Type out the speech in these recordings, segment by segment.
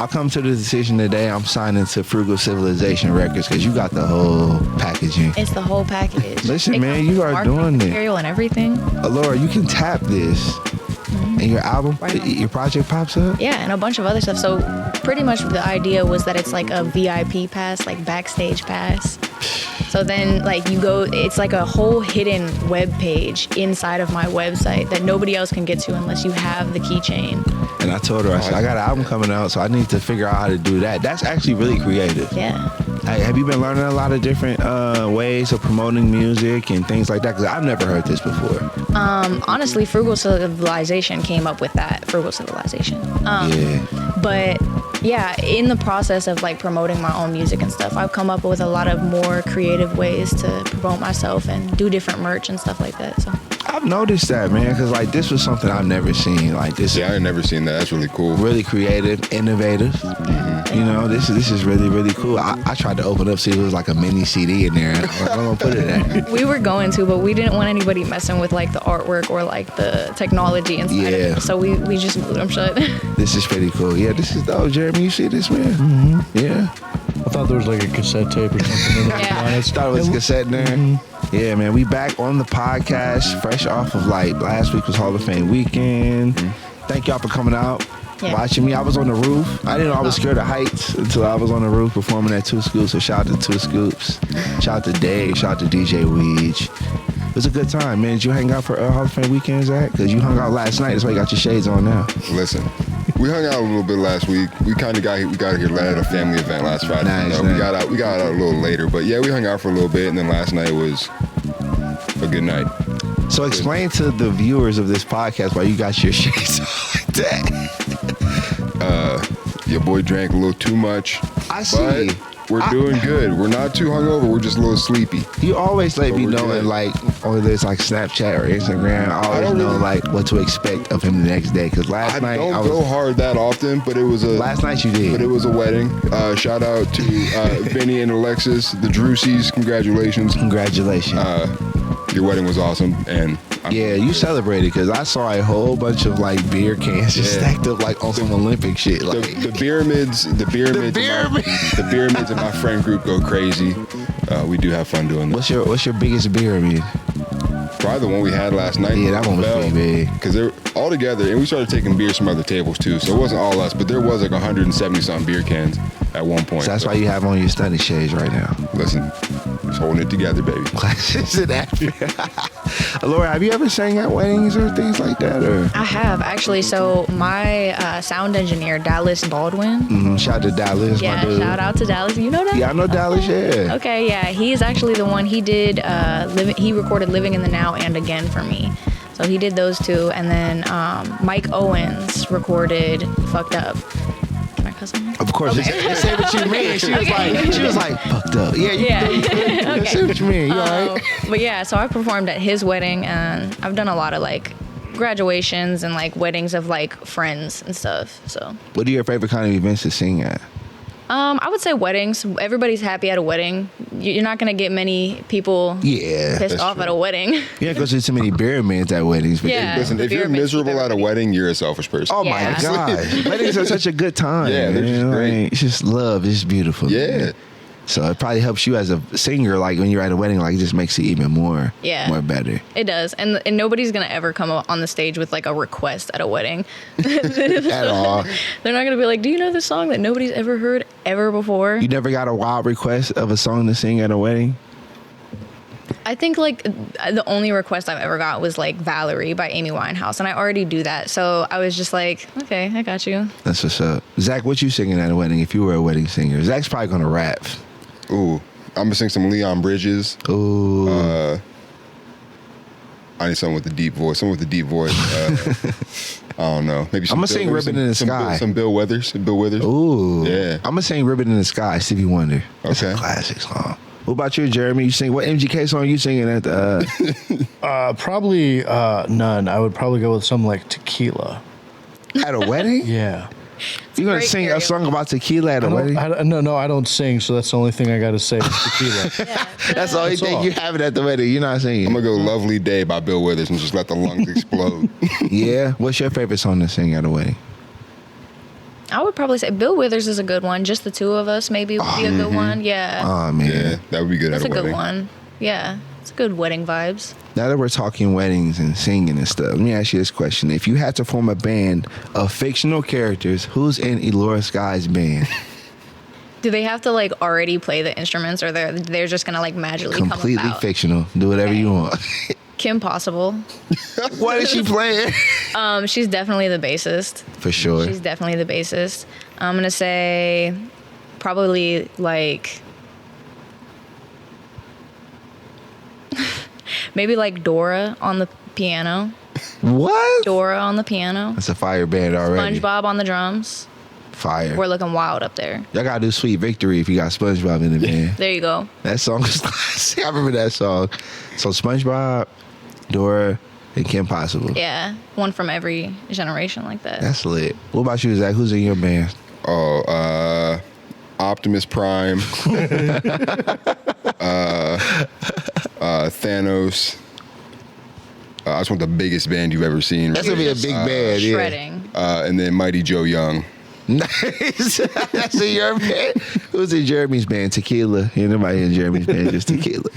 I've come to the decision today. I'm signing to Frugal Civilization Records because you got the whole packaging. It's the whole package. Listen, man, you are doing it. Material and everything. Ilora, you can tap this. And your album, your project pops up? Yeah, and a bunch of other stuff. So pretty much the idea was that it's like a VIP pass, like backstage pass. So then like you go, it's like a whole hidden web page inside of my website that nobody else can get to unless you have the keychain. And I told her, I said, I got an album coming out, so I need to figure out how to do that. That's actually really creative. Yeah. Hey, have you been learning a lot of different ways of promoting music and things like that? Because I've never heard this before. Honestly, Frugal Civilization came up with that. Frugal Civilization. But yeah, in the process of like promoting my own music and stuff, I've come up with a lot of more creative ways to promote myself and do different merch and stuff like that. So I've noticed that, man, because like this was something I've never seen. Like this, I ain't never seen that. That's really cool. Really creative, innovative. Mm-hmm. You know, this is really, really cool. I tried to open up, see if it was like a mini CD in there. I'm gonna put it there. We were going to, but we didn't want anybody messing with like the artwork or like the technology inside of it. So we just glued them shut. This is pretty cool. Yeah, this is dope, Jeremy. You see this, man? Mm-hmm. Yeah. I thought there was like a cassette tape or something in there. Yeah. I thought it was a cassette in there. Mm-hmm. Yeah, man. We back on the podcast, fresh off of like last week was Hall of Fame weekend. Mm-hmm. Thank y'all for coming out. Yeah. Watching me. I was on the roof. I didn't know I was scared of heights until I was on the roof performing at Two Scoops. So shout out to Two Scoops. Shout out to Dave. Shout out to DJ Weege. It was a good time, man. Did you hang out for Hall of Fame weekend, Zach? Because you hung out last night. That's why you got your shades on now. Listen, we hung out a little bit last week. We kind of got here late at a family event last Friday. Nice. We got out a little later. But yeah, we hung out for a little bit, and then last night was a good night. So explain to the viewers of this podcast why you got your shades on like that. Your boy drank a little too much. I see. But we're doing good. We're not too hungover. We're just a little sleepy. You always let me know in like, or there's like Snapchat or Instagram. I always know like what to expect of him the next day. Because last night I don't go hard that often, but it was last night you did. But it was a wedding. Shout out to Vinny and Alexis, the Drewsies. Congratulations. Congratulations. Your wedding was awesome, and you celebrated because I saw a whole bunch of like beer cans just stacked up like on some Olympic shit. Like the pyramids in my friend group go crazy. We do have fun doing that. What's your biggest pyramid? Probably the one we had last night. Yeah, that one was pretty big. Because they're all together, and we started taking beers from other tables too. So it wasn't all us, but there was like 170 something beer cans at one point. So that's why you have on your stunning shades right now. Listen, just holding it together, baby. Laura, have you ever sang at weddings or things like that? Or I have actually. So my sound engineer, Dallas Baldwin. Shout out to Dallas. Yeah, shout out to Dallas. You know that? Yeah, I know Dallas. Yeah. Okay, yeah, he is actually the one. He did he recorded "Living in the Now" and "Again" for me. So he did those two, and then Mike Owens recorded "Fucked Up." Can I cuss on here? Of course. Okay. Just say what you mean. She was like, fucked up. Yeah, Okay. Say what you mean. You all right? But yeah, so I performed at his wedding, and I've done a lot of like graduations and like weddings of like friends and stuff. So. What are your favorite kind of events to sing at? I would say weddings. Everybody's happy at a wedding. You're not gonna get many people pissed off at a wedding. Yeah, because there's too many pyramids at weddings. But listen, if you're miserable at a wedding, you're a selfish person. Oh my God, weddings are such a good time. Yeah, they're just great. It's just love. It's beautiful. Yeah. Man. So it probably helps you as a singer, like when you're at a wedding, like it just makes it even more better. It does. And nobody's going to ever come up on the stage with like a request at a wedding. At all. They're not going to be like, do you know this song that nobody's ever heard ever before? You never got a wild request of a song to sing at a wedding? I think like the only request I've ever got was like Valerie by Amy Winehouse, and I already do that. So I was just like, okay, I got you. That's what's up. Zach, what you singing at a wedding if you were a wedding singer? Zach's probably going to rap. Ooh, I'm gonna sing some Leon Bridges. Ooh. I need someone with a deep voice. I don't know. Maybe some I'm gonna sing "Ribbon in the Sky." Some Bill Withers. Ooh. Yeah. I'm gonna sing "Ribbon in the Sky." Stevie Wonder. That's Okay. a classic song. What about you, Jeremy? You sing what MGK song you singing at the? Probably none. I would probably go with something like Tequila. At a wedding? Yeah. You're going to sing a song about tequila at a wedding? No, I don't sing, so that's the only thing I got to say is tequila. That's the only thing you have it at the wedding. You're not singing. I'm going to go Lovely Day by Bill Withers and just let the lungs explode. Yeah? What's your favorite song to sing at a wedding? I would probably say Bill Withers is a good one. Just the two of us maybe would be a good one. Yeah. Oh man, Yeah, that would be good That's at a a wedding. good one. Yeah. It's good wedding vibes. now that we're talking weddings and singing and stuff, let me ask you this question: if you had to form a band of fictional characters, who's in Ilora Skye's band? Do they have to like already play the instruments, or they're just gonna like magically Completely come about? fictional. Do whatever you want. Kim Possible. What is she playing? She's definitely the bassist. For sure. She's definitely the bassist. I'm gonna say probably like maybe like Dora on the piano. What? Dora on the piano. That's a fire band already. SpongeBob on the drums. Fire. We're looking wild up there. Y'all gotta do Sweet Victory if you got SpongeBob in the band. There you go. That song is classic. I remember that song. So SpongeBob, Dora, and Kim Possible. Yeah, one from every generation like that. That's lit. What about you, Zach? Who's in your band? Oh, Optimus Prime, Thanos. I just want the biggest band you've ever seen. That's gonna be a big band, yeah. Shredding. And then Mighty Joe Young. Nice. That's in your band. Who's in Jeremy's band? Tequila. Ain't nobody in Jeremy's band, just Tequila.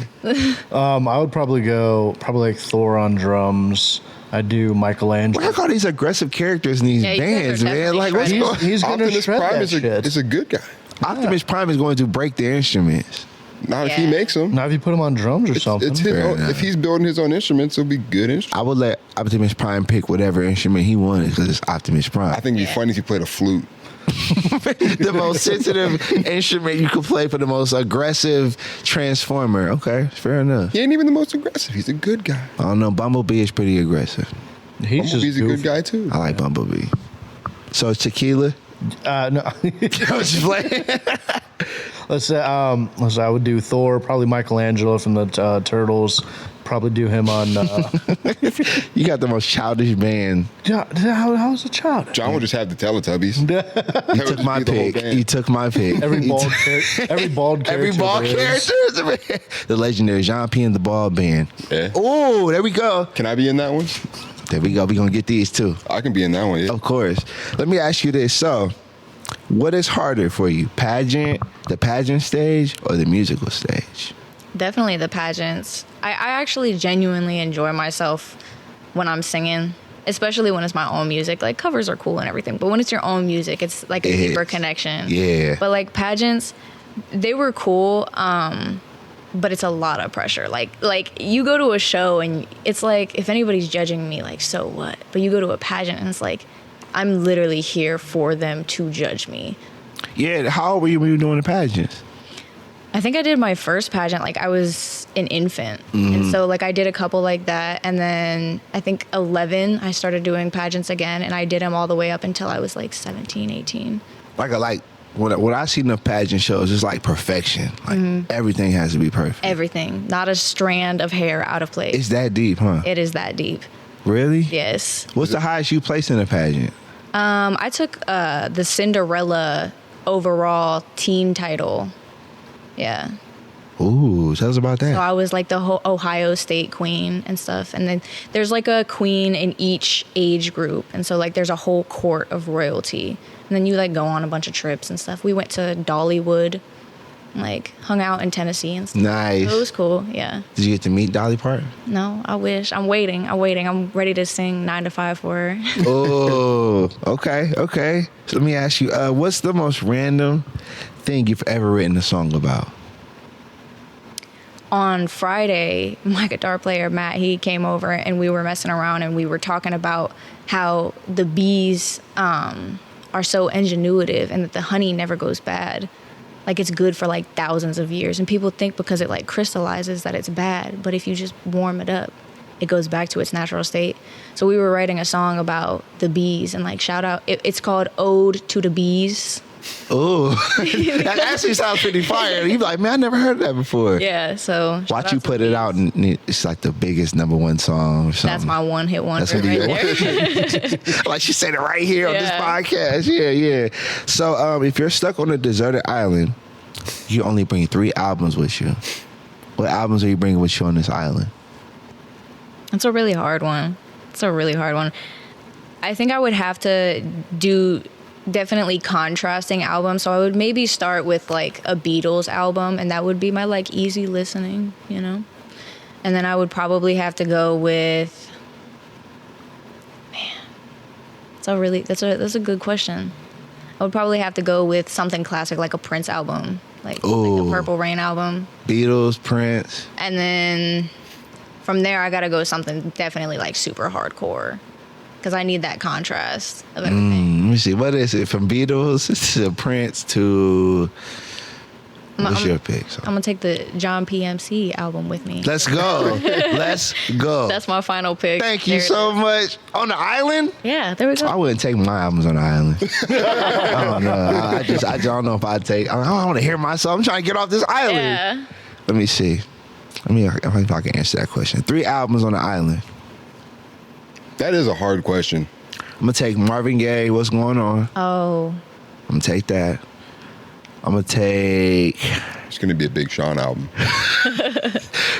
I would probably go like Thor on drums. I do Michelangelo. Why are all these aggressive characters in these Yeah, you guys are bands, man? definitely Like, what's shredding. going? He's gonna Optimus shred Prime that is shit. a good guy. Optimus Prime is going to break the instruments. Not if he Yeah. makes them. Now if you put him on drums or something. It's his Fair own, enough. if he's building his own instruments, it'll be good instruments. I would let Optimus Prime pick whatever instrument he wanted because it's Optimus Prime. I think it'd be funny if he played a flute. The most sensitive instrument you could play for the most aggressive transformer. Okay, fair enough. He ain't even the most aggressive. He's a good guy. I don't know. Bumblebee is pretty aggressive. He's just Bumblebee's a good goofy. guy too. I like Bumblebee. So it's Tequila. No. What you playing? Let's say I would do Thor, probably Michelangelo from the Turtles. Probably do him on. You got the most childish band. How's a child? John will just have the Teletubbies. You took my pick. You took my pick. Every You bald, took- every bald character. Every bald there is. character is a band. The legendary Jéan P and the Ball Band. Yeah. Oh, there we go. Can I be in that one? There we go. We're going to get these too. I can be in that one. Yeah. Of course. Let me ask you this. So, what is harder for you? The pageant stage, or the musical stage? Definitely the pageants. I actually genuinely enjoy myself when I'm singing, especially when it's my own music. Like, covers are cool and everything, but when it's your own music, it's like a It deeper is. connection. Yeah. But like pageants, they were cool, but it's a lot of pressure. Like you go to a show and it's like, if anybody's judging me, like, so what? But you go to a pageant and it's like, I'm literally here for them to judge me. Yeah. How old were you when you were doing the pageants? I think I did my first pageant, like I was an infant. And so like I did a couple like that. And then I think 11, I started doing pageants again. And I did them all the way up until I was like 17, 18. Like when I see the pageant shows, it's like perfection. Like everything has to be perfect. Everything. Not a strand of hair out of place. It's that deep, huh? It is that deep. Really? Yes. What's the highest you placed in a pageant? I took the Cinderella overall teen title. Yeah. Ooh, tell us about that. So I was like the Ohio State queen and stuff. And then there's like a queen in each age group. And so like there's a whole court of royalty. And then you like go on a bunch of trips and stuff. We went to Dollywood, like hung out in Tennessee and stuff. Nice. It was cool. Yeah. Did you get to meet Dolly Parton? No, I wish. I'm waiting. I'm ready to sing 9 to 5 for her. Oh, okay. So let me ask you, what's the most random thing you've ever written a song about? On Friday, my guitar player, Matt, he came over and we were messing around and we were talking about how the bees are so ingenuitive and that the honey never goes bad. Like it's good for like thousands of years. And people think because it like crystallizes that it's bad. But if you just warm it up, it goes back to its natural state. So we were writing a song about the bees and like shout out. It's called Ode to the Bees. Oh, that actually sounds pretty fire. You be like, man, I never heard that before. Yeah, so shout Watch out you to put the it bees. out, and it's like the biggest #1 song or something. That's my one-hit wonder That's gonna be right your there. like she said it right here on this Yeah. podcast. Yeah. So if you're stuck on a deserted island, you only bring 3 albums with you. What albums are you bringing with you on this island? It's a really hard one. I think I would have to do definitely contrasting albums. So I would maybe start with like a Beatles album, and that would be my like easy listening, you know. And then I would probably have to go with, man, that's a good question. I would probably have to go with something classic like a Prince album, like a Purple Rain album. Beatles, Prince. And then from there, I gotta go something definitely like super hardcore, because I need that contrast of everything. Let me see. What is it? From Beatles to Prince to... What's your pick? So. I'm gonna take the Jéan P MC album with me. Let's go. Let's go. That's my final pick. Thank you so much. On the island? Yeah, there we go. I wouldn't take my albums on the island. I don't know. I don't know if I'd take... I want to hear myself. I'm trying to get off this island. Yeah. Let me see. If I can answer that question. 3 albums on the island. That is a hard question. I'm going to take Marvin Gaye, What's Going On. Oh. I'm going to take that. I'm going to take... It's going to be a Big Sean album.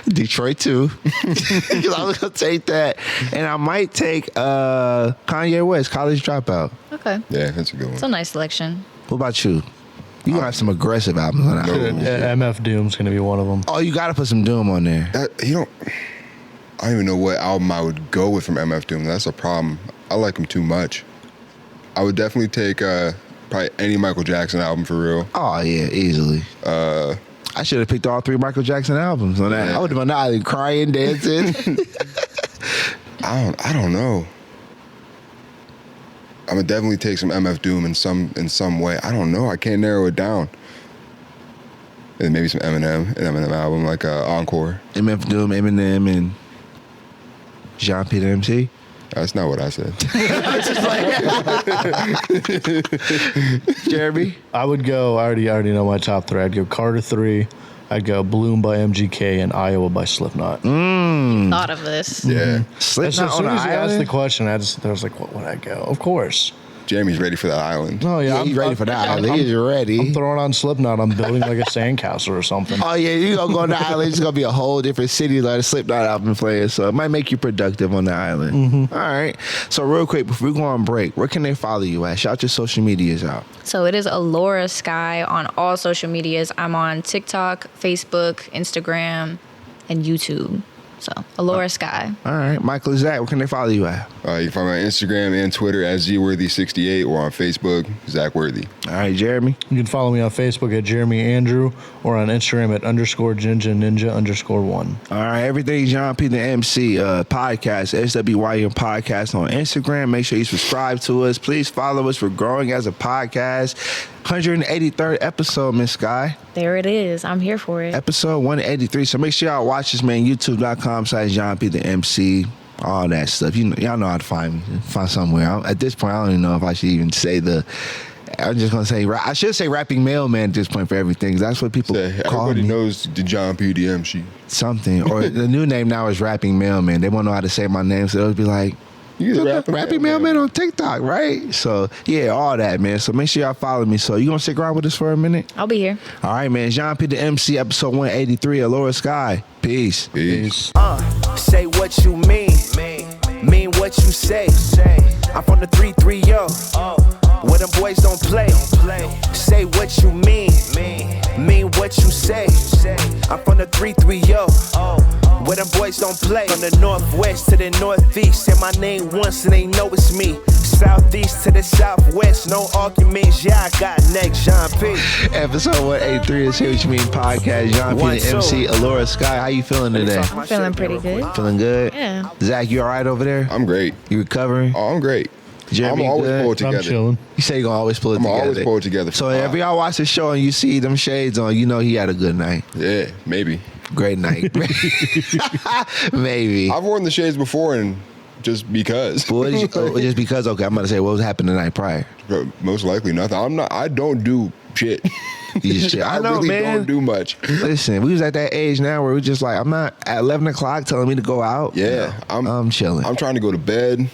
Detroit 2. I was going to take that. And I might take Kanye West, College Dropout. Okay. Yeah, that's a good one. It's a nice selection. What about you? You going to have some aggressive albums on that. MF Doom's going to be one of them. Oh, you got to put some Doom on there. I don't even know what album I would go with from MF Doom. That's a problem. I like him too much. I would definitely take probably any Michael Jackson album for real. Oh, yeah, easily. I should have picked all 3 Michael Jackson albums on that. Yeah. I would have been out crying, dancing. I don't know. I'm gonna definitely take some MF Doom in some way. I don't know. I can't narrow it down. And maybe some Eminem, an Eminem album like Encore. MF Doom, Eminem, and Jéan P the MC. That's not what I said. Jeremy? I would go, I already know my top 3. I'd go Carter 3. I'd go Bloom by MGK and Iowa by Slipknot. Thought of this. Yeah. Slipknot As soon on as the you asked the island? question, I was like, what would I go? Of course. Jeremy's ready for that island. Oh, yeah. Yeah, he's ready for that island. He's ready. I'm throwing on Slipknot. I'm building like a sandcastle or something. Oh, yeah, you're going to go on the island. It's going to be a whole different city like a Slipknot album playing, so it might make you productive on the island. All right. So real quick, before we go on break, where can they follow you at? Shout your social medias out. So it is Ilora Skye on all social medias. I'm on TikTok, Facebook, Instagram, and YouTube. So Ilora Skye. All right. Micless Zack, where can they follow you at? You can find me on Instagram and Twitter at ZWorthy68 or on Facebook, Zach Worthy. All right, Jeremy. You can follow me on Facebook at Jeremy Andrew or on Instagram at _Ninja_1. All right, everything Jéan P the MC podcast, SWYM podcast on Instagram. Make sure you subscribe to us. Please follow us. We're growing as a podcast. 183rd episode, Miss Skye. There it is. I'm here for it. Episode 183. So make sure y'all watch this, man. YouTube.com/Jéan P the MC. All that stuff. Y'all know how to find me. Find somewhere. At this point, I don't even know if I should even say I'm just going to say, I should say rapping mailman at this point for everything, because that's what people call me. Everybody knows the Jéan P the MC. Something. Or the new name now is rapping mailman. They won't know how to say my name, so they'll be like, rapping mailman on TikTok, right? So, yeah, all that, man. So make sure y'all follow me. So you going to stick around with us for a minute? I'll be here. All right, man. Jéan P the MC, episode 183, Ilora Skye. Peace. Say what you mean what you say. I'm from the 330, where them boys don't play. Say what you mean what you say. I'm from the 330, where them boys don't play. From the northwest to the northeast, say my name once and they know it's me. Southeast to the southwest, no arguments, yeah, I got next, Jéan P. Episode 183 is Hear What You Mean podcast. Jéan P the MC, Ilora Skye. How you feeling today? I'm feeling pretty good. Feeling good? Yeah. Zach, you all right over there? I'm great. You recovering? Oh, I'm great. Jeremy, I'm always good? pull it together. I'm chilling. You say you're going to always pull it together. I'm always pull it together. So if y'all watch the show and you see them shades on, you know he had a good night. Yeah, maybe. Great night. Maybe. I've worn the shades before and just because. Just because, okay, I'm going to say, what was happening the night prior? Most likely nothing. I don't do shit. I know, really man. don't do much. Listen, we was at that age now where we're just like, I'm not at 11 o'clock telling me to go out. Yeah. I'm chilling. I'm trying to go to bed.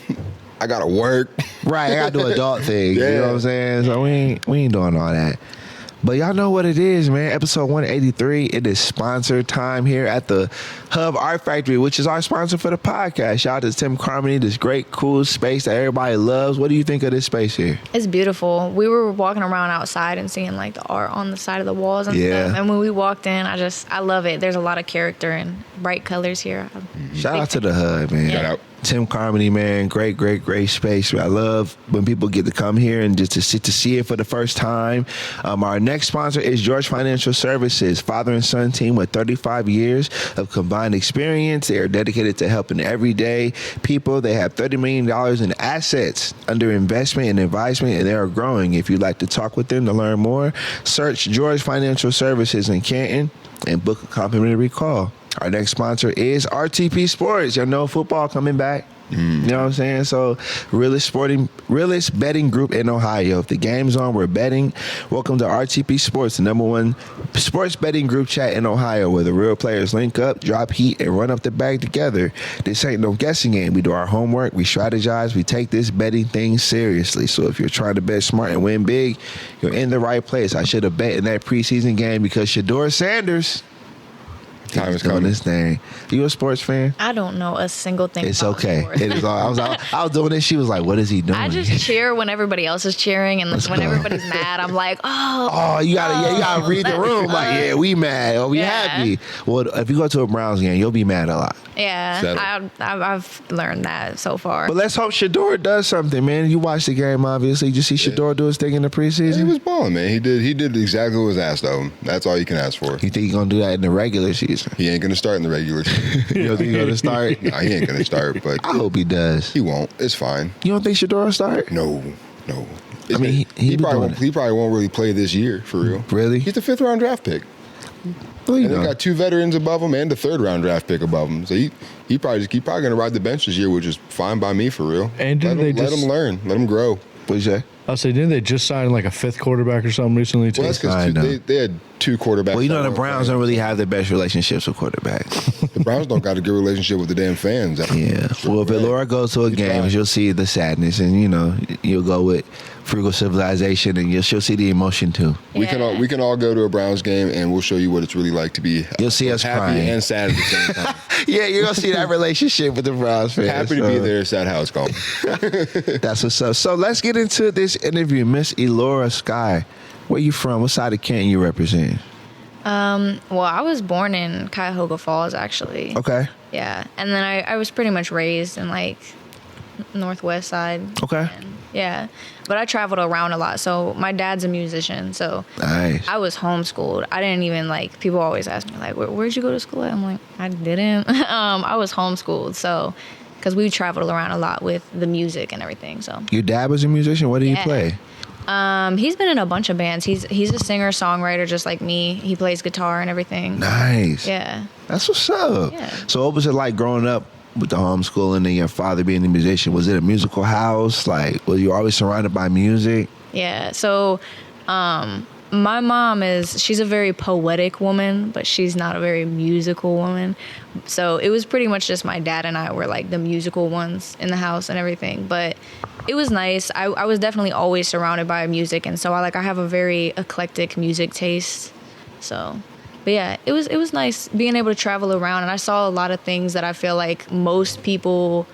I gotta work. Right, I gotta do adult things. Yeah. You know what I'm saying? So we ain't doing all that. But y'all know what it is, man. Episode 183. It is sponsor time here at the Hub Art Factory, which is our sponsor for the podcast. Shout out to Tim Carmody, this great, cool space that everybody loves. What do you think of this space here? It's beautiful. We were walking around outside and seeing like the art on the side of the walls and stuff. And when we walked in, I love it. There's a lot of character and bright colors here. Shout out to the Hub, man. Shout out. Tim Carmody, man, great space. I love when people get to come here and just to see it for the first time. Our next sponsor is George Financial Services, father and son team with 35 years of combined experience. They are dedicated to helping everyday people. They have $30 million in assets under investment and advisement, and they are growing. If you'd like to talk with them to learn more, search George Financial Services in Canton and book a complimentary call. Our next sponsor is RTP Sports. Y'all know football coming back. You know what I'm saying? So, realest betting group in Ohio. If the game's on, we're betting. Welcome to RTP Sports, the #1 sports betting group chat in Ohio, where the real players link up, drop heat, and run up the bag together. This ain't no guessing game. We do our homework, we strategize, we take this betting thing seriously. So if you're trying to bet smart and win big, you're in the right place. I should have bet in that preseason game because Shador Sanders. Time is coming. This thing. You a sports fan? I don't know a single thing. It's about okay. sports. It is all. I was doing this. She was like, "What is he doing?" I just cheer when everybody else is cheering, and when everybody's mad, I'm like, "Oh, you gotta read the room." Like, yeah, we mad or we happy. Well, if you go to a Browns game, you'll be mad a lot. Yeah, I've learned that so far. But let's hope Shador does something, man. You watched the game, obviously. Did you see Shador do his thing in the preseason? He was balling, man. He did exactly what was asked of him. That's all you can ask for. You think he's gonna do that in the regular season? He ain't gonna start in the regular season. You don't think he's gonna start? No, he ain't gonna start. But I hope he does. He won't. It's fine. You don't think Shador will start? No. I mean, he probably won't really play this year for real. Really? He's the 5th round draft pick. Well, and they got 2 veterans above him and the 3rd round draft pick above him. So he probably gonna ride the bench this year, which is fine by me for real. And let him learn, let him grow. What'd you say? I'll say, didn't they just sign like a 5th quarterback or something recently too? Well, that's because they had 2 quarterbacks. Well, you know the Browns don't really have the best relationships with quarterbacks. The Browns don't got a good relationship with the damn fans. Yeah. Well, if Ilora goes to a game, you'll see the sadness, and you'll go with Frugal Civilization, and she'll see the emotion too. Yeah. We can all go to a Browns game, and we'll show you what it's really like to be. You'll see us happy crying and sad at the same time. Yeah, you're gonna see that relationship with the Browns fans. Happy to be there, sad how it's going. That's what's up. So let's get into this interview. Miss Ilora Skye, where you from? What side of Canton you represent? Well, I was born in Cuyahoga Falls, actually. Okay. Yeah, and then I was pretty much raised in like northwest side. Okay. Yeah, but I traveled around a lot. So my dad's a musician, so Nice. I was homeschooled. I didn't even people always ask me like, where'd you go to school at? I'm like, I didn't. I was homeschooled, so because we traveled around a lot with the music and everything. So Your dad was a musician. What did he play? he's been in a bunch of bands. He's a singer songwriter just like me. He plays guitar and everything. Nice. Yeah. That's what's up. Yeah. So what was it like growing up with the homeschooling and your father being a musician? Was it a musical house? Like, were you always surrounded by music? Yeah. So, my mom she's a very poetic woman, but she's not a very musical woman. So it was pretty much just my dad and I were like the musical ones in the house and everything. But it was nice. I was definitely always surrounded by music. And so I have a very eclectic music taste. So, but yeah, it was nice being able to travel around. And I saw a lot of things that I feel like most people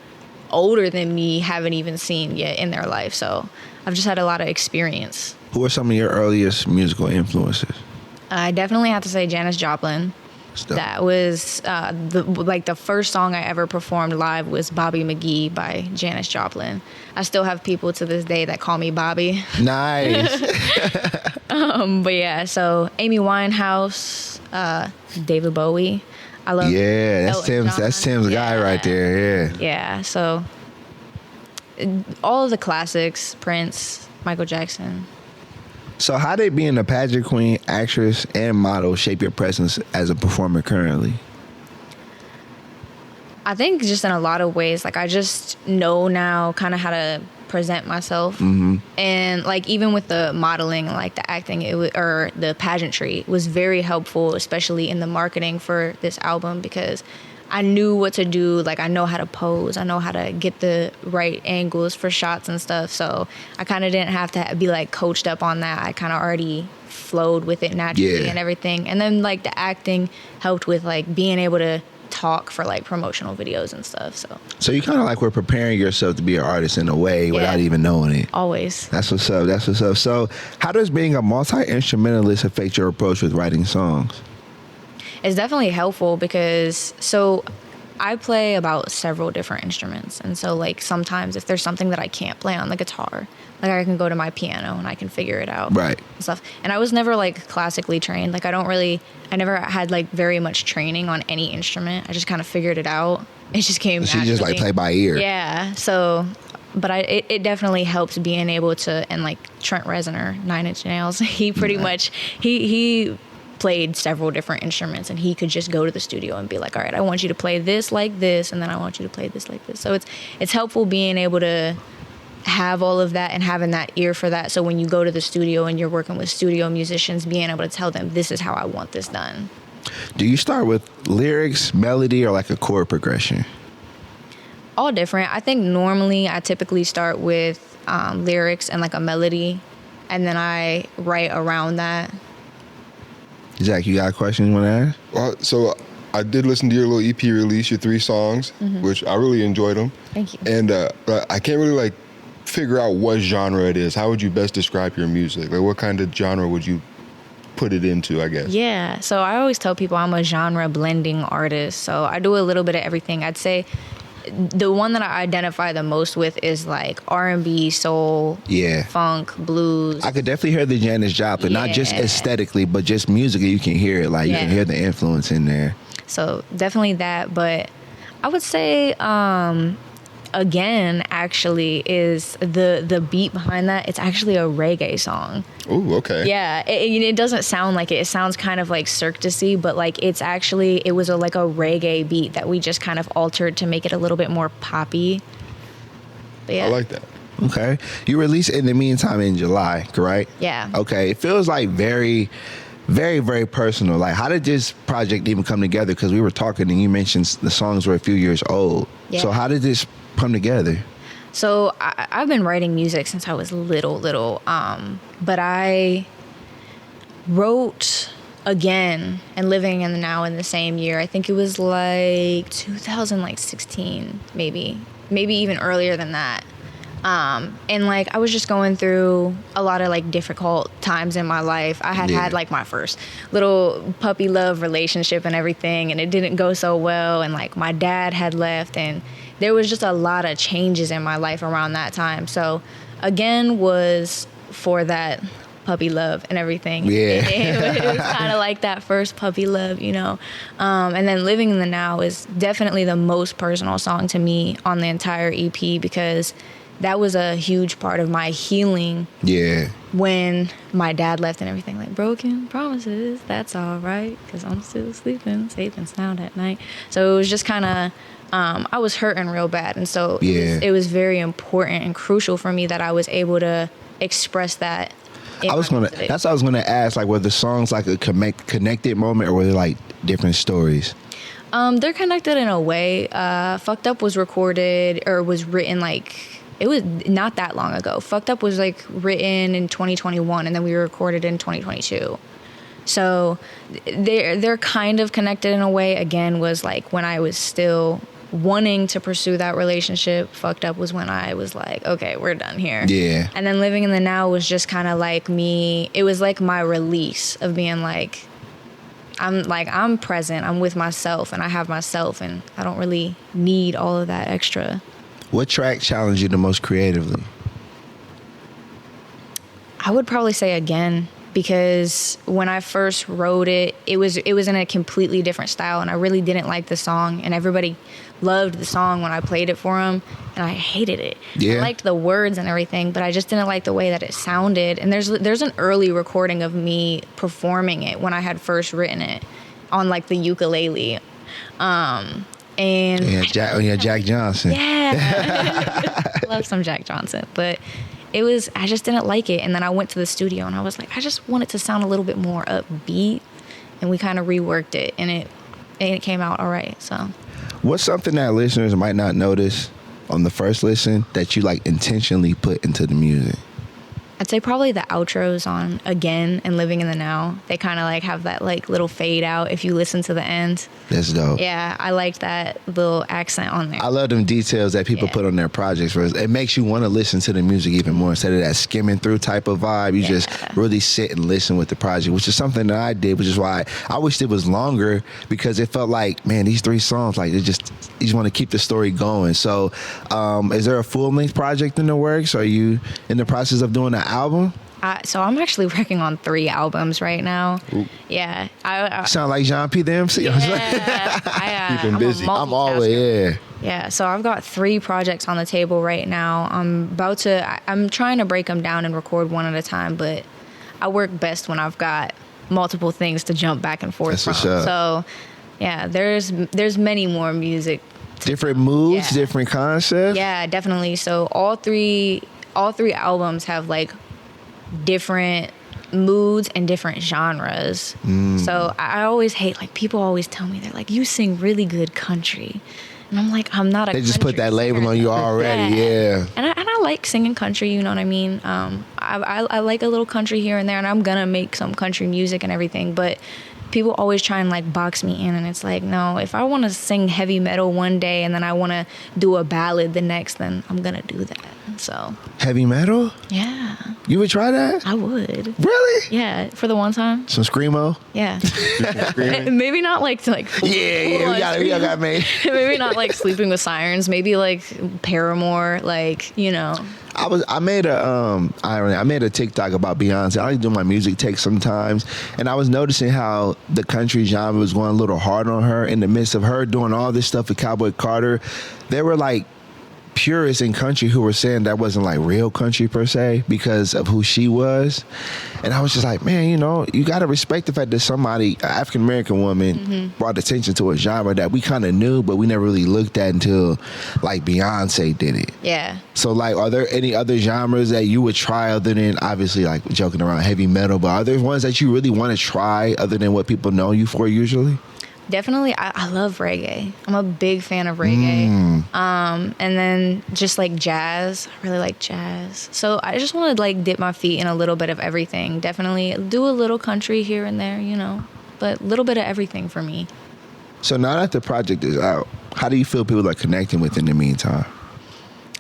older than me haven't even seen yet in their life. So I've just had a lot of experience. Who are some of your earliest musical influences? I definitely have to say Janis Joplin. That was the first song I ever performed live was Bobby McGee by Janis Joplin. I still have people to this day that call me Bobby. Nice. But yeah, so Amy Winehouse, David Bowie. I love. Yeah, that's Elton Tim's. John. That's Tim's guy right there. Yeah. Yeah. So all of the classics: Prince, Michael Jackson. So how did being a pageant queen, actress, and model shape your presence as a performer currently? I think just in a lot of ways, I just know now kind of how to present myself. Mm-hmm. And even with the modeling, the acting, or the pageantry, it was very helpful, especially in the marketing for this album, because I knew what to do. Like, I know how to pose. I know how to get the right angles for shots and stuff. So I kind of didn't have to be like coached up on that. I kind of already flowed with it naturally and everything. And then like the acting helped with like being able to talk for like promotional videos and stuff. So you kind of like were preparing yourself to be an artist in a way without even knowing it. Always. That's what's up. That's what's up. So how does being a multi-instrumentalist affect your approach with writing songs? It's definitely helpful because I play about several different instruments. And so like sometimes if there's something that I can't play on the guitar, like I can go to my piano and I can figure it out. Right. And stuff. And I was never like classically trained. Like I never had like very much training on any instrument. I just kind of figured it out. It just came naturally. So you just like play by ear. Yeah. So, but it definitely helps being able to, and like Trent Reznor, 9 Inch Nails, he pretty much, he played several different instruments, and he could just go to the studio and be like, all right, I want you to play this like this, and then I want you to play this like this. So it's helpful being able to have all of that and having that ear for that. So when you go to the studio and you're working with studio musicians, being able to tell them, this is how I want this done. Do you start with lyrics, melody, or like a chord progression? All different. I think normally I typically start with lyrics and like a melody, and then I write around that. Zach, you got a question you want to ask? Well, so I did listen to your little EP release, your 3 songs, which I really enjoyed them. Thank you. And but I can't really like figure out what genre it is. How would you best describe your music? Like, what kind of genre would you put it into, I guess? Yeah. So I always tell people I'm a genre blending artist. So I do a little bit of everything. I'd say the one that I identify the most with is like R&B, soul, funk, blues. I could definitely hear the Janis Joplin, not just aesthetically, but just musically. You can hear it. Like you can hear the influence in there. So definitely that. But I would say, again, actually, is the beat behind that. It's actually a reggae song. Ooh, okay. Yeah, it doesn't sound like it. It sounds kind of like circusy, but like it was like a reggae beat that we just kind of altered to make it a little bit more poppy. But yeah. I like that. Okay. You released In the Meantime in July, correct? Yeah. Okay. It feels like very, very, very personal. Like, how did this project even come together? Because we were talking and you mentioned the songs were a few years old. Yeah. So how did this come together? So I've been writing music since I was little, but I wrote again and Living in the Now in the same year. I think it was like 2016, maybe even earlier than that. And like I was just going through a lot of like difficult times in my life. I had like my first little puppy love relationship and everything, and it didn't go so well. And like my dad had left, and there was just a lot of changes in my life around that time. So again was for that puppy love and everything. Yeah. It was kind of like that first puppy love, you know. And then Living in the Now is definitely the most personal song to me on the entire EP, because that was a huge part of my healing. Yeah. When my dad left and everything, like broken promises, that's all right, because I'm still sleeping safe and sound at night. So it was just kind of, I was hurting real bad. And so it was very important and crucial for me that I was able to express that. That's what I was gonna ask. Like, were the songs like a connected moment, or were they like different stories? They're connected in a way. Fucked Up was recorded or was written like, it was not that long ago. Fucked Up was like written in 2021, and then we recorded in 2022. So they're kind of connected in a way. Again, was like when I was still wanting to pursue that relationship. Fucked Up was when I was like, okay, we're done here. Yeah. And then Living in the Now was just kind of like me. It was like my release of being like, I'm present. I'm with myself, and I have myself, and I don't really need all of that extra. What track challenged you the most creatively? I would probably say Again, because when I first wrote it, it was in a completely different style, and I really didn't like the song, and everybody loved the song when I played it for them, and I hated it. Yeah. I liked the words and everything, but I just didn't like the way that it sounded. And there's an early recording of me performing it when I had first written it on like the ukulele. And Jack Johnson. Yeah. Love some Jack Johnson. But I just didn't like it. And then I went to the studio and I was like, I just want it to sound a little bit more upbeat. And we kind of reworked it, and it came out all right. So What's something that listeners might not notice on the first listen that you like intentionally put into the music? I'd say probably the outros on Again and Living in the Now. They kind of like have that like little fade out if you listen to the end. That's dope. Yeah, I like that little accent on there. I love them details that people put on their projects. It makes you want to listen to the music even more instead of that skimming through type of vibe. You just really sit and listen with the project, which is something that I did, which is why I wished it was longer, because it felt like, man, these 3 songs, like you just want to keep the story going. So is there a full-length project in the works? Are you in the process of doing an album? So I'm actually working on 3 albums right now. Ooh. Yeah. I sound like Jéan P the MC. Yeah. Keep him busy. I'm always, Yeah, so I've got 3 projects on the table right now. I'm trying to break them down and record one at a time, but I work best when I've got multiple things to jump back and forth from. So, yeah, there's many more music. Different moods, different concepts. Yeah, definitely. So all three albums have like different moods and different genres. So I always hate, like, people always tell me, they're like, you sing really good country. And I'm like, I'm not a country They just put that label on you already, yeah. And I like singing country, you know what I mean? I like a little country here and there, and I'm gonna make some country music and everything, but people always try and like box me in, and it's like, no, if I want to sing heavy metal one day and then I want to do a ballad the next, then I'm gonna do that. So heavy metal? Yeah. You would try that? I would. Really? Yeah, for the one time. Some screamo? Yeah. Maybe not like to like. Yeah, we got made. Maybe not like Sleeping with Sirens. Maybe like Paramore, like, you know. I made a TikTok about Beyonce. I like to do my music takes sometimes, and I was noticing how the country genre was going a little hard on her in the midst of her doing all this stuff with Cowboy Carter. There were like purists in country who were saying that wasn't like real country per se because of who she was, and I was just like, man, you know, you got to respect the fact that somebody, an African American woman, brought attention to a genre that we kind of knew, but we never really looked at until like Beyonce did it. Yeah. So like, are there any other genres that you would try other than, obviously, like joking around, heavy metal, but are there ones that you really want to try other than what people know you for usually? Definitely, I love reggae. I'm a big fan of reggae. And then just like jazz. I really like jazz. So I just want to like dip my feet in a little bit of everything. Definitely do a little country here and there, you know, but a little bit of everything for me. So now that the project is out, how do you feel people are connecting with in the meantime?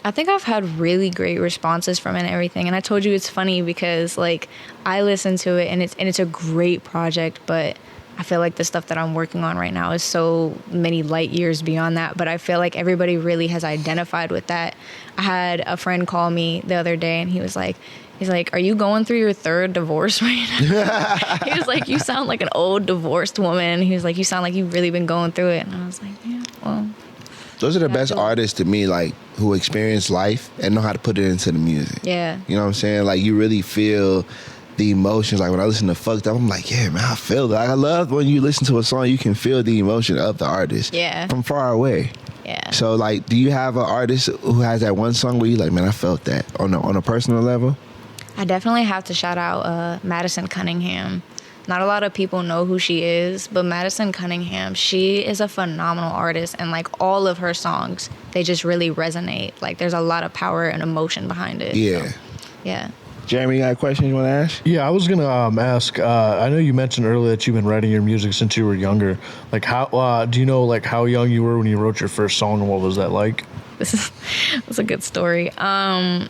I think I've had really great responses from it and everything. And I told you it's funny because like I listen to it and it's a great project, but I feel like the stuff that I'm working on right now is so many light years beyond that. But I feel like everybody really has identified with that. I had a friend call me the other day, and he's like, are you going through your 3rd divorce right now? He was like, you sound like an old divorced woman. He was like, you sound like you've really been going through it. And I was like, yeah, well. Those are the best artists to me, like, who experience life and know how to put it into the music. Yeah. You know what I'm saying? Like, you really feel the emotions. Like when I listen to Fucked Up, I'm like, yeah, man, I feel that. I love when you listen to a song, you can feel the emotion of the artist from far away. Yeah. So like, do you have an artist who has that one song where you like, man, I felt that on a personal level? I definitely have to shout out Madison Cunningham. Not a lot of people know who she is, but Madison Cunningham, she is a phenomenal artist, and like all of her songs, they just really resonate. Like there's a lot of power and emotion behind it. Yeah. So, yeah. Jeremy, you got a question you want to ask? Yeah, I was going to ask, I know you mentioned earlier that you've been writing your music since you were younger. Like, how do you know, like, how young you were when you wrote your first song, and what was that like? That's a good story. I'm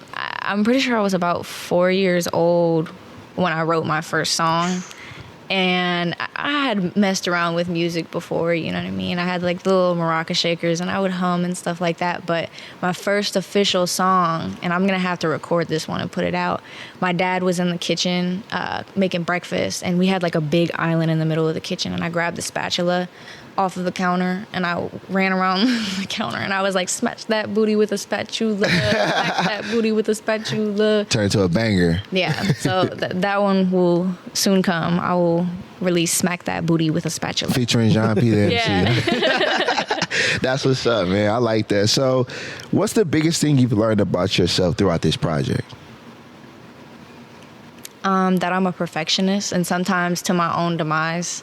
pretty sure I was about 4 years old when I wrote my first song. And I had messed around with music before, you know what I mean? I had like the little maraca shakers and I would hum and stuff like that. But my first official song, and I'm going to have to record this one and put it out. My dad was in the kitchen making breakfast, and we had like a big island in the middle of the kitchen. And I grabbed the spatula off of the counter and I ran around the counter and I was like, smash that booty with a spatula, smack that booty with a spatula. Turn into a banger. Yeah, so that one will soon come. I will release Smack That Booty with a Spatula. Featuring Jéan P the MC. Yeah. That's what's up, man. I like that. So what's the biggest thing you've learned about yourself throughout this project? That I'm a perfectionist, and sometimes to my own demise.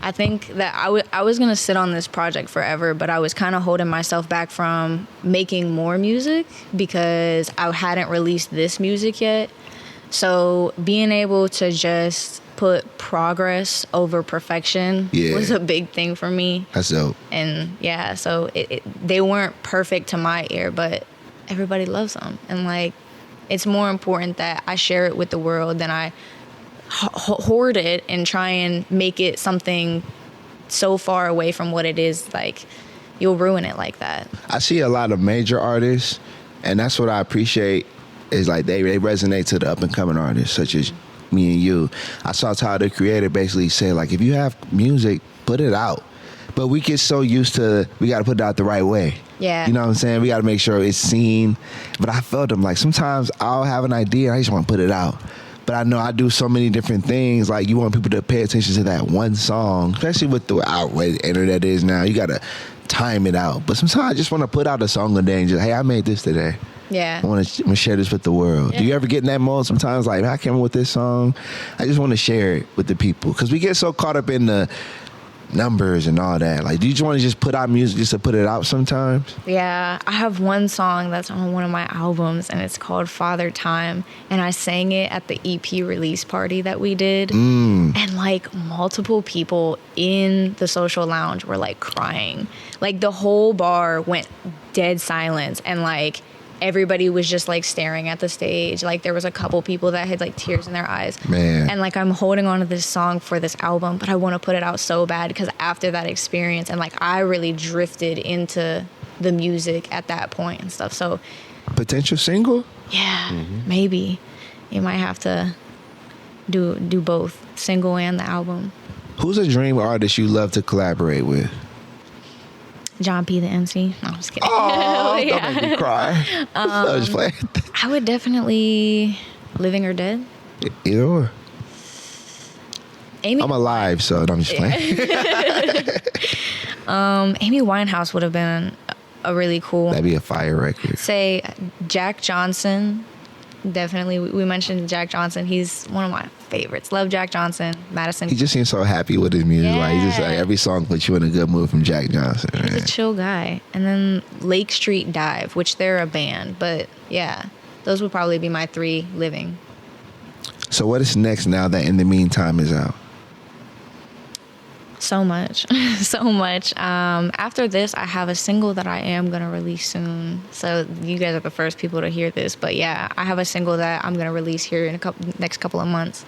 I think that I was going to sit on this project forever, but I was kind of holding myself back from making more music because I hadn't released this music yet. So being able to just put progress over perfection was a big thing for me. That's dope. And yeah, so they weren't perfect to my ear, but everybody loves them. And like, it's more important that I share it with the world than I hoard it and try and make it something so far away from what it is. Like, you'll ruin it like that. I see a lot of major artists, and that's what I appreciate, is like they resonate to the up and coming artists such as me and you. I saw Tyler, the Creator, basically say, like, if you have music, put it out. But we get so used to, we got to put it out the right way. Yeah. You know what I'm saying? We got to make sure it's seen. But I felt them, like, sometimes I'll have an idea, I just want to put it out. But I know I do so many different things. Like, you want people to pay attention to that one song, especially with the way the internet is now. You got to time it out. But sometimes I just want to put out a song a day and just, hey, I made this today. Yeah. I want to share this with the world. Yeah. Do you ever get in that mode sometimes? Like, I came up with this song. I just want to share it with the people. Because we get so caught up in the numbers and all that. Like, do you just want to just put out music just to put it out sometimes? Yeah, I have one song that's on one of my albums, and it's called Father Time, and I sang it at the EP release party that we did, and like multiple people in the social lounge were like crying. Like, the whole bar went dead silence, and like everybody was just like staring at the stage. Like, there was a couple people that had like tears in their eyes. Man. And like, I'm holding on to this song for this album, but I want to put it out so bad because after that experience, and like, I really drifted into the music at that point and stuff. So Potential single? yeah, maybe you might have to do both, single and the album. Who's a dream artist you love to collaborate with? Jéan P the MC. No, I'm just kidding. Oh, Yeah. don't make me cry. I was just playing. I would definitely Living or Dead. Either or. Amy I'm alive, so I'm just playing. Amy Winehouse would have been a really cool. That'd be a fire record. Say Jack Johnson. Definitely, we mentioned Jack Johnson. He's one of my favorites. Love Jack Johnson. Madison. He just seems so happy with his music. Yeah. Like, he just, like, every song puts you in a good mood from Jack Johnson. He's Man. a chill guy. And then Lake Street Dive, which they're a band, but yeah, those would probably be my three living. So what is next now that In the Meantime is out? So much. So much. After this, I have a single that I am going to release soon. So you guys are the first people to hear this. But yeah, I have a single that I'm going to release here in next couple of months.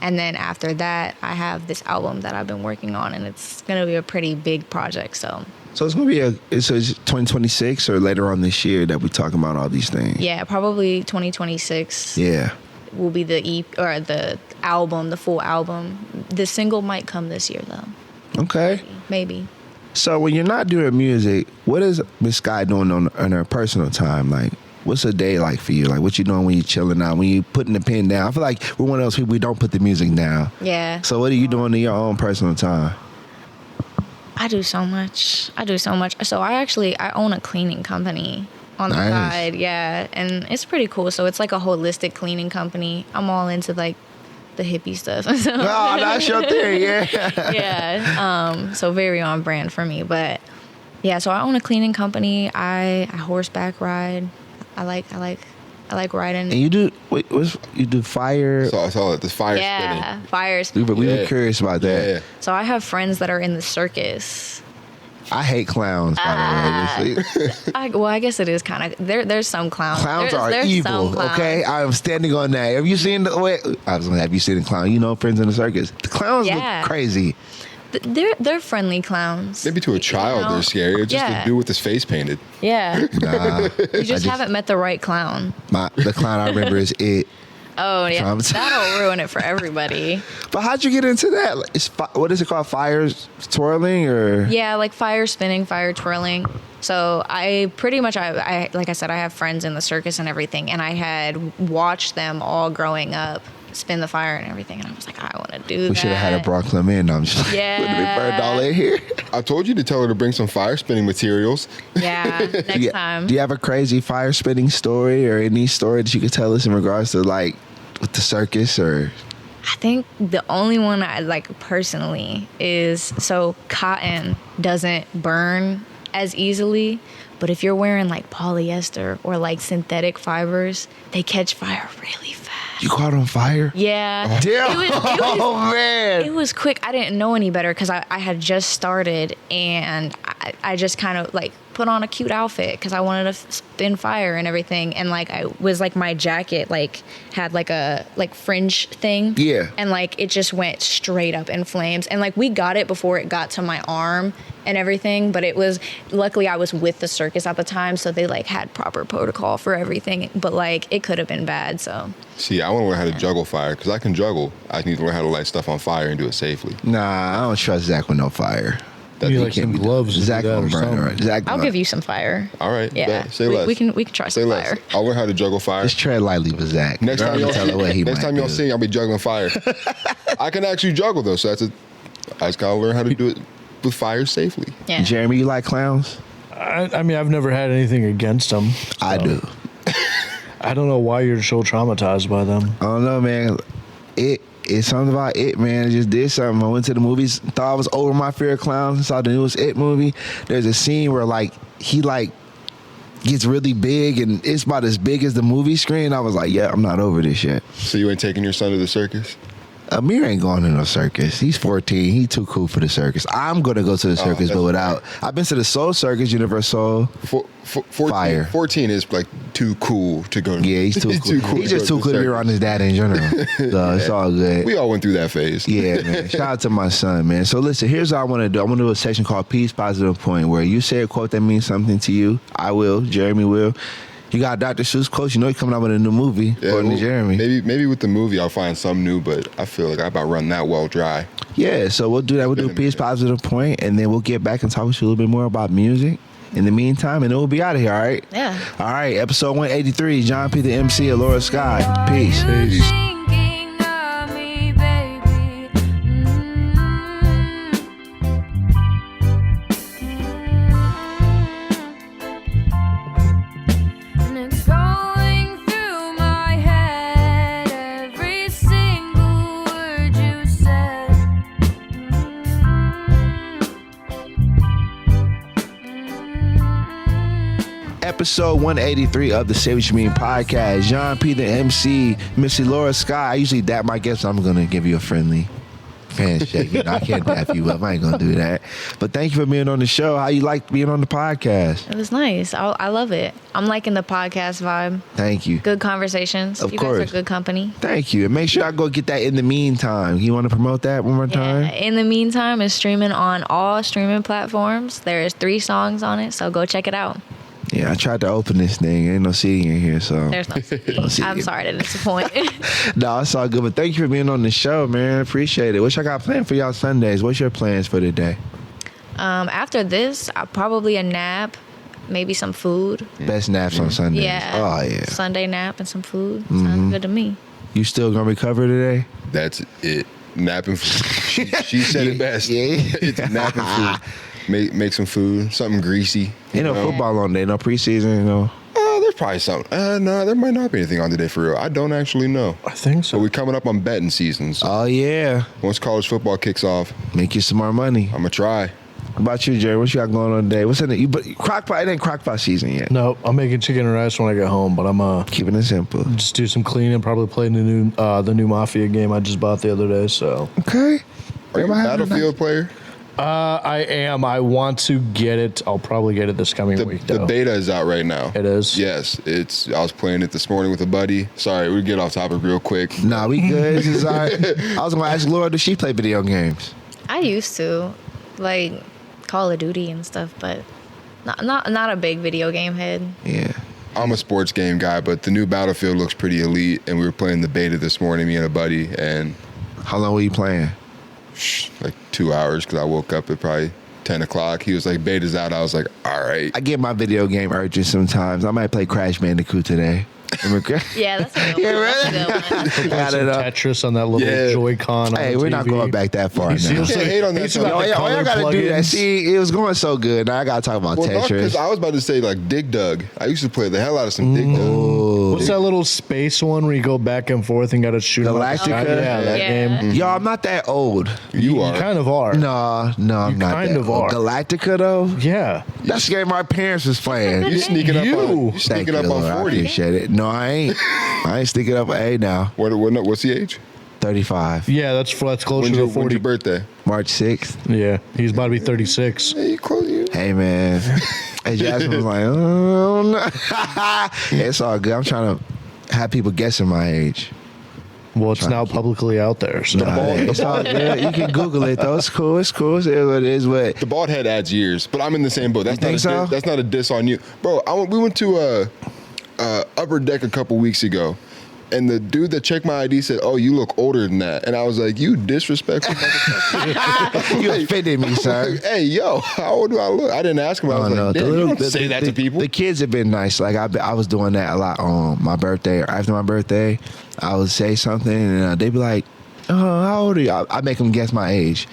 And then after that, I have this album that I've been working on. And it's going to be a pretty big project. So it's going to be so it's 2026 or later on this year that we're talking about all these things? yeah, probably 2026. Yeah. Will be the EP or the album, the full album. The single might come this year, though. Okay. Maybe. So when you're not doing music, what is Miss Skye doing on her personal time? Like, what's a day like for you? Like, what you doing when you're chilling out, when you putting the pen down? I feel like we're one of those people, we don't put the music down. Yeah. So what are you doing in your own personal time? I do so much. So I own a cleaning company on the Nice. side. Yeah. And it's pretty cool. So it's like a holistic cleaning company. I'm all into like the hippie stuff. So, Oh, that's your thing, yeah. yeah. So very on brand for me. But yeah, so I own a cleaning company. I horseback ride. I like riding. And you do you do fire? So I saw that, the fire Yeah, spinning. fires. We were Yeah. curious about that. Yeah. So I have friends that are in the circus. I hate clowns, by the way. I guess it is kind of there's some clowns. Clowns are There's evil, some clowns. okay? I am standing on that. Have you seen have you seen a clown? You know, Friends in the Circus. The clowns Yeah. look crazy. They're friendly clowns. Maybe to a child know? they're scary. It's just Yeah. a dude with his face painted. Yeah. Nah, You just haven't met the right clown. the clown I remember is It. Oh yeah, Traumatized. that'll ruin it for everybody. But how'd you get into that? Like, what is it called? Fires twirling or? Yeah, like fire spinning, fire twirling. So I pretty much, I like I said, I have friends in the circus and everything, and I had watched them all growing up spin the fire and everything, and I was like, I want to do that. We should have had a brought them in. I'm just like, Yeah. would have been burned all in here. I told you to tell her to bring some fire spinning materials. Yeah, next time. Do you have a crazy fire spinning story or any story that you could tell us in regards to like with the circus or? I think the only one I like personally is, so cotton doesn't burn as easily, but if you're wearing like polyester or like synthetic fibers, they catch fire really fast. You caught on fire? Yeah. Damn. Man. It was quick. I didn't know any better because I had just started, and I just kind of like put on a cute outfit because I wanted to spin fire and everything. And like I was like, my jacket like had like a like fringe thing. Yeah. And like it just went straight up in flames. And like we got it before it got to my arm and everything, but it was, luckily I was with the circus at the time, so they like had proper protocol for everything, but like it could have been bad. So See, I want to learn how to juggle fire because I can juggle. I need to learn how to light stuff on fire and do it safely. Nah, I don't trust Zach with no fire. You need like some gloves. Zach gonna burn it, right? Zach I'll give you some fire. All right. Yeah. Say less. We can try Say some less. fire. I'll learn how to juggle fire. Just tread lightly with Zach. Next time y'all see, see, I'll be juggling fire. I can actually juggle though, so I just gotta learn how to do it with fire safely. Yeah. Jeremy, you like clowns? I mean, I've never had anything against them. I do. I don't know why you're so traumatized by them. I don't know, man. It's something about it, man. It just did something. I went to the movies, thought I was over my fear of clowns, saw the newest It movie. There's a scene where like he like gets really big and it's about as big as the movie screen. I was like, yeah, I'm not over this yet. So you ain't taking your son to the circus? Amir ain't going to no circus. He's 14. He too cool for the circus. I'm going to go to the circus, but without. I've been to the Soul Circus, Universal. 14, 14 is like too cool to go to. Yeah, he's too cool. He's just too cool to be around his dad in general. So it's all good. We all went through that phase. Yeah, man. Shout out to my son, man. So listen, here's what I want to do. I want to do a section called Peace, Positive Point, where you say a quote that means something to you. I will. Jeremy will. You got Dr. Seuss quotes. You know he's coming out with a new movie, according to Jeremy. Maybe with the movie I'll find some new, but I feel like I about run that well dry. Yeah, so we'll do that. We'll do a Peace, Positive Point, and then we'll get back and talk with you a little bit more about music in the meantime, and then we'll be out of here, all right? Yeah. All right, episode 183, Jéan P the MC, Ilora Skye. Peace. Peace. Episode 183 of the Say What You Mean podcast. Jéan P the MC, Miss Ilora Skye. I usually dap my guests. I'm going to give you a friendly handshake. You know, I can't dap you up. I ain't going to do that. But thank you for being on the show. How you like being on the podcast? It was nice. I love it. I'm liking the podcast vibe. Thank you. Good conversations. Of you course. guys are good company. Thank you. And make sure I go get that In the Meantime. You want to promote that one more time? Yeah. In the Meantime is streaming on all streaming platforms. There's 3 songs on it, so go check it out. Yeah, I tried to open this thing. Ain't no seating in here, so. There's no No seating. I'm sorry to disappoint. No, it's all good. But thank you for being on the show, man. Appreciate it. What y'all got planned for y'all Sundays? What's your plans for the day? After this, probably a nap, maybe some food. Best naps on Sundays. Yeah. Oh, yeah. Sunday nap and some food. Sounds good to me. You still going to recover today? That's it. Napping food. She said it best. Yeah. It's napping food. Make some food, something greasy. Ain't no football on there, no preseason, you know. There's probably something. No, there might not be anything on today for real. I don't actually know. I think so. But we're coming up on betting season. So Oh, yeah. once college football kicks off, Make you some more money. I'm going to try. How about you, Jerry? What you got going on today? What's in it? But crockpot, it ain't crockpot season yet. No, I'm making chicken and rice when I get home, but I'm Keeping it simple. just do some cleaning, probably play the new Mafia game I just bought the other day, so. Okay. Are you a Everybody having a Battlefield player? I am. I want to get it. I'll probably get it this coming week, The though. beta is out right now. It is? Yes. I was playing it this morning with a buddy. Sorry, we get off topic real quick. Nah, we good. This is all right. I was going to ask Laura, does she play video games? I used to, like Call of Duty and stuff, but not a big video game head. Yeah. I'm a sports game guy, but the new Battlefield looks pretty elite, and we were playing the beta this morning, me and a buddy, and How long were you playing? like 2 hours because I woke up at probably 10 o'clock. He was like, beta's out. I was like, all right. I get my video game urges sometimes. I might play Crash Bandicoot today. Yeah, that's a good one. That's a good one. Play Got some it up. Tetris on that little Yeah. Joy-Con. Hey, on the we're not TV. going back that far You see now. what I'm saying? hate on that It's stuff. about Oh, the yeah, all y'all color gotta do that. plugins. See, it was going so good. Now I gotta talk about Well, Tetris. because I was about to say like Dig Dug. I used to play the hell out of some Dig Dug. Ooh, Oh. What's that little space one where you go back and forth and got to shoot 'em out the sky? Galactica? Yeah, that Yeah. game. Yo, I'm not that old. You are. You kind of are. No, I'm not kind that of old. are. Galactica, though? Yeah. That's the game my parents was playing. You sneaking up on. You Thank sneaking you, up Lord. on I 40. appreciate it. No, I ain't. I ain't sneaking up. Hey, now. What's the age? 35. Yeah, that's close When's to your 40. birthday? March 6th. Yeah, he's about to be 36. Hey, you close. Hey, man. Hey, Jasmine was like, oh, no. It's all good. I'm trying to have people guessing my age. Well, it's now publicly out there. So. It's all good. You can Google it, though. It's cool. It's cool. It is what it is. But The bald head adds years, but I'm in the same boat. That's You think so? That's not a diss on you, bro. We went to Upper Deck a couple weeks ago, and the dude that checked my ID said, "Oh, you look older than that," and I was like, "You disrespectful motherfucker." you offended me, sir. Like, hey, yo, how old do I look? I didn't ask him. I was like, "Damn, you don't say that to people." The kids have been nice. Like I was doing that a lot on my birthday or after my birthday. I would say something and they'd be like, "Oh, how old are you?" I make them guess my age,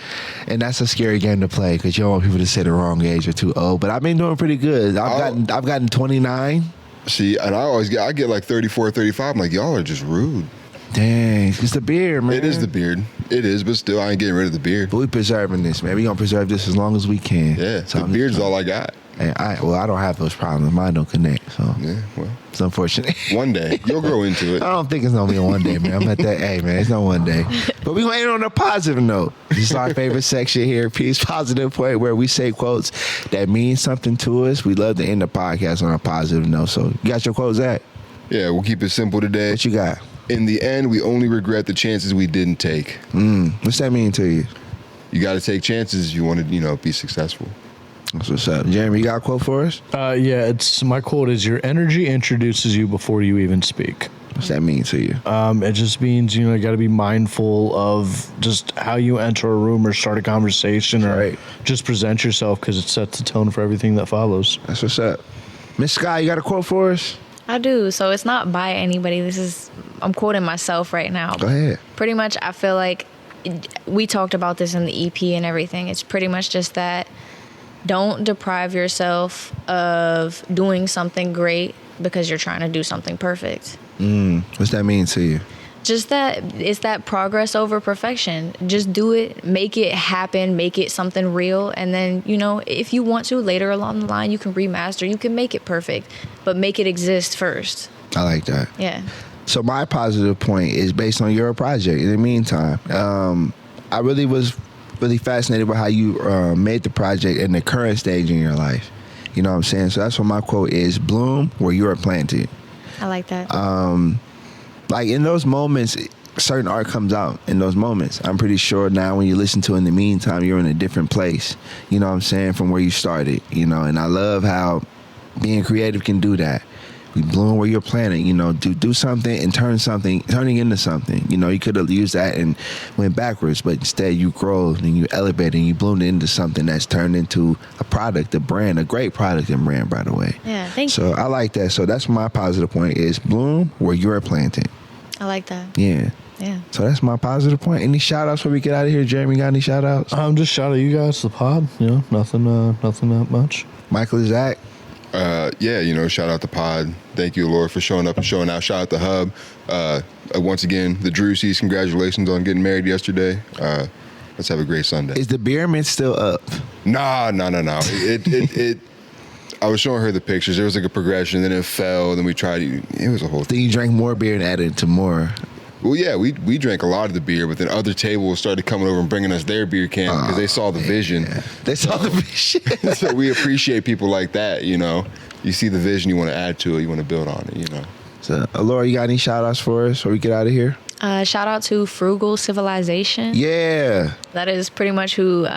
and that's a scary game to play because you don't want people to say the wrong age or too old. But I've been doing pretty good. I've gotten 29. See, and I get like 34, 35. I'm like, y'all are just rude. Dang, it's the beard, man. It is the beard. It is, but still, I ain't getting rid of the beard. But we preserving this, man. We gonna preserve this as long as we can. Yeah, So the beard's all I got. And I don't have those problems. Mine don't connect, so Yeah, well, it's unfortunate. one day you'll grow into it. I don't think it's gonna be a one day, man. I'm at that. Hey, man, it's not one day. But we gonna end on a positive note. This is our favorite section here, Peace Positive Point, where we say quotes that mean something to us. We love to end the podcast on a positive note. So, you got your quotes, Zach? Yeah, we'll keep it simple today. What you got? In the end, we only regret the chances we didn't take. What's that mean to you? You got to take chances if you want to, be successful. That's what's up. Jeremy, you got a quote for us? Yeah, it's my quote is your energy introduces you before you even speak. What's that mean to you? It just means, you got to be mindful of just how you enter a room or start a conversation or Right. just present yourself because it sets the tone for everything that follows. That's what's up. Miss Skye, you got a quote for us? I do. So it's not by anybody. I'm quoting myself right now. Go ahead. Pretty much, I feel like we talked about this in the EP and everything. It's pretty much just that don't deprive yourself of doing something great because you're trying to do something perfect. What's that mean to you? Just that it's that progress over perfection. Just do it, make it happen, make it something real. And then, if you want to later along the line, you can remaster, you can make it perfect, but make it exist first. I like that. Yeah. So my positive point is based on your project. In the meantime, I really was fascinated by how you made the project in the current stage in your life. You know what I'm saying? So that's what my quote is: bloom where you are planted. I like that. Like in those moments, certain art comes out in those moments. I'm pretty sure now when you listen to it in the meantime, you're in a different place. You know what I'm saying? From where you started, and I love how being creative can do that. We bloom where you're planting, do something and turning into something. You could have used that and went backwards, but instead you grow and you elevate and you bloomed into something that's turned into a product, a brand, a great product and brand, by the way. Yeah, thank you. So I like that. So that's my positive point is bloom where you're planting. I like that. Yeah. Yeah. So that's my positive point. Any shout outs before we get out of here? Jeremy, got any shout outs? Just shout out you guys, the pod. Nothing that much. Micless Zack. Shout out the pod. Thank you, Ilora, for showing up and showing out. Shout out the hub. Once again, the Drewsies, congratulations on getting married yesterday. Let's have a great Sunday. Is the byramid still up? Nah. It I was showing her the pictures. There was like a progression, then it fell, then we tried. It was a whole thing. Then you drank more beer and added to more. Well, yeah, we drank a lot of the beer, but then other tables started coming over and bringing us their beer can because they saw the vision. Yeah. They saw the vision. So we appreciate people like that, You see the vision, you want to add to it, you want to build on it, So, Ilora, you got any shout outs for us before we get out of here? Shout out to Frugal Civilization. Yeah. That is pretty much who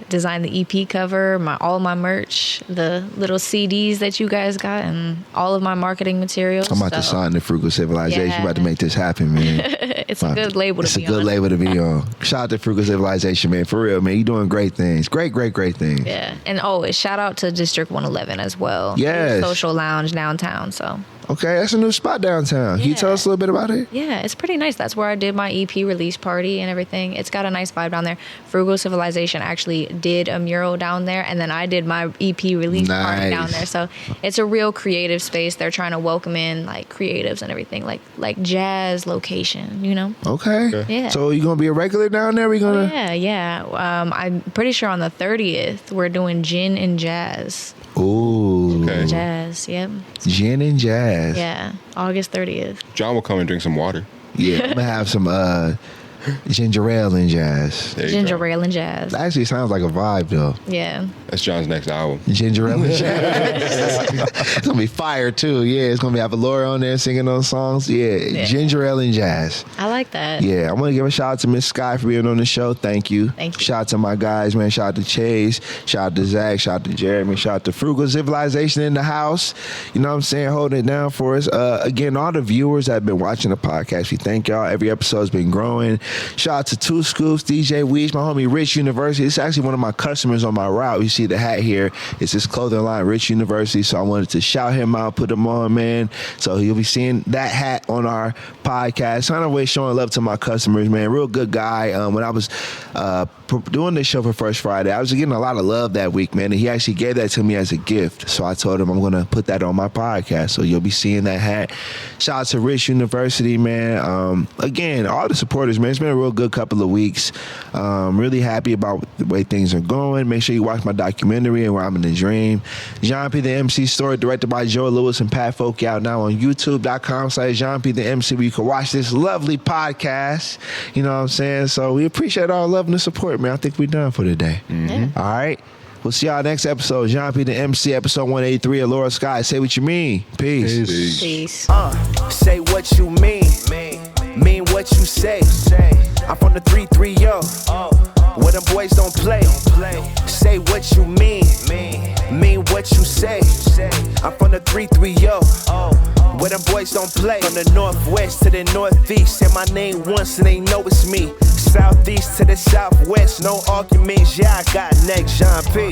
designed the EP cover, all my merch, the little CDs that you guys got, and all of my marketing materials. I'm about to sign the Frugal Civilization. Yeah. I'm about to make this happen, man. It's a good label to be on. It's a good label to be on. Shout out to Frugal Civilization, man. For real, man. You're doing great things. Great things. Yeah. And shout out to District 111 as well. Yes. Social Lounge downtown. So Okay, that's a new spot downtown. Can you tell us a little bit about it? Yeah, it's pretty nice. That's where I did my EP release party and everything. It's got a nice vibe down there. Frugal Civilization actually did a mural down there, and then I did my EP release party down there. So it's a real creative space. They're trying to welcome in like creatives and everything, like jazz location, you know? Okay. Yeah. So you gonna be a regular down there? Yeah. I'm pretty sure on the 30th we're doing gin and jazz. Ooh. Okay. Jazz, yep. Gin and jazz. Yeah, August 30th. John will come and drink some water. Yeah, I'm gonna have some ginger ale and jazz. There you Ginger go. ale and jazz. That actually sounds like a vibe though. Yeah. That's John's next album. Ginger ale and jazz. It's gonna be fire too. Yeah, it's gonna be have Ilora on there singing those songs. Yeah, ginger ale and jazz. I like that. Yeah, I want to give a shout out to Miss Skye for being on the show. Thank you. Thank you. Shout out to my guys, man. Shout out to Chase. Shout out to Zach. Shout out to Jeremy. Shout out to Frugal Civilization in the house. You know what I'm saying? Holding it down for us. Again, all the viewers that have been watching the podcast, we thank y'all. Every episode's been growing. Shout out to Two Scoops, DJ Weege, my homie Rich University. It's actually one of my customers on my route. You see the hat here. It's his clothing line, Rich University. So I wanted to shout him out, put him on, man. So you'll be seeing that hat on our podcast. Trying to way showing love to my customers, man. Real good guy. When I was doing this show for Fresh Friday, I was getting a lot of love that week, man. And he actually gave that to me as a gift. So I told him I'm going to put that on my podcast. So you'll be seeing that hat. Shout out to Rich University, man. Again, all the supporters, man. It's been a real good couple of weeks. Really happy about the way things are going. Make sure you watch my documentary and Where I'm in the Dream. Jéan P the MC story directed by Joe Lewis and Pat Folke out now on youtube.com/Jéan P the MC, where you can watch this lovely podcast. You know what I'm saying? So we appreciate all the love and the support, man. I think we're done for today. Mm-hmm. All right. We'll see y'all next episode. Jéan P the MC, episode 183. Ilora Skye. Say what you mean. Peace. Peace. Say what you mean what you say. I'm from the 330, where them boys don't play. Say what you mean what you say. I'm from the 330, where them boys don't play. From the northwest to the northeast, say my name once and they know it's me. Southeast to the southwest, no arguments, yeah, I got next, Jéan P.